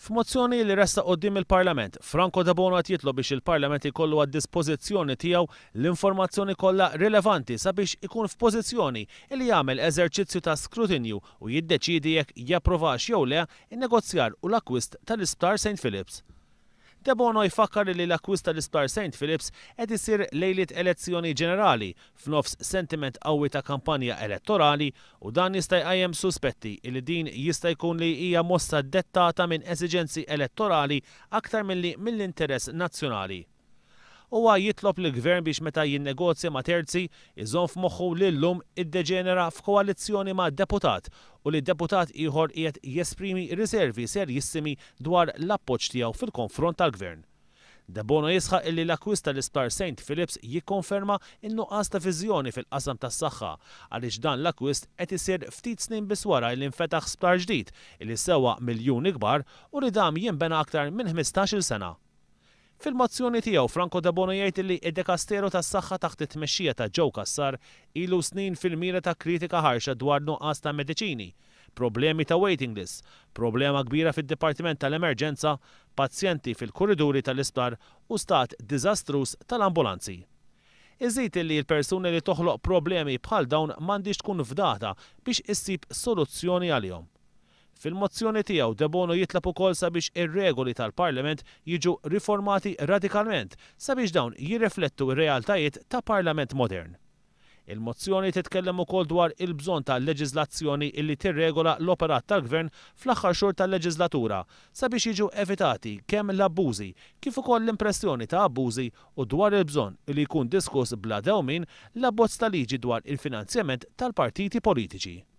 F'mozzjoni li ressa quddiem il-Parlament, Franco De Bono qed jitlob biex il-Parlament ikollu għad-dispożizzjoni tiegħu l-informazzjoni kollha rilevanti sabiex ikun f'pożizzjoni li jagħmel eżerċizzju ta' skrutinju u jiddeċiedi jekk japprovax jew le in-negozjar u l-akkwist tal-Isptar St. Philips. De Bono jfakkar li l-akkwist tal-Isptar St. Philips qed isir lejliet elezzjoni ġenerali f'nofs sentiment qawwi ta' kampanja elettorali u dan jista' jqajjem suspetti li din jista' jkun li hija mossa dettata minn esiġenzi elettorali aktar milli mill-interess nazzjonali. Huwa jitlob lill-Gvern biex meta jinnegozja ma' terzi iżomm f'moħħu li llum iddeġenera f'koalizzjoni ma' deputat u li deputat ieħor qiegħed jesprimi riservi serjissimi dwar l-appoġġ tiegħu fil-konfront tal-Gvern. De Bono jisħaq illi l-akkwist tal-Isptar St. Philips jikkonferma n-nuqqas ta' viżjoni fil-qasam tas-saħħa għaliex dan l-akkwist qed isir ftit snin biss wara li nfetaħ sptar ġdid li sewwa miljuni kbar u li dam jinbena aktar minn 15-il sena. Fil-mozzjoni tiegħu Franco De Bono jgħid li d-Dikasteru tas-Saħħa taħt it-tmexxija ta' Joe Cassar ilu snin fil-mira ta' kritika ħarxa dwar nuqqas ta' mediċini, problemi ta' waiting list, problema kbira fid-Dipartiment tal-Emerġenza, pazjenti fil-korriduri tal-isptar u stat diżastruż tal-ambulanzi. Iżid li l-persuni li toħloq problemi bħal dawn m'għandix tkun fdata biex issib soluzzjoni għalihom. Fil-mozzjoni tiegħu De Bono jitlob ukoll sabiex ir-regoli tal-Parlament jiġu riformati radikalment sabiex dawn jirriflettu r-realtajiet ta' Parlament modern. Il-mozzjoni titkellem ukoll dwar il-bżonn ta' leġiżlazzjoni illi tirregola l-operat tal-Gvern fl-aħħar xhur tal-leġislatura sabiex jiġu evitati kemm l-abbużi kif ukoll l-impressjoni ta' abbużi u dwar il-bżonn li jkun diskuss bla dewmien l-abbozz ta' liġi dwar il-finanzjament tal-partiti politiċi.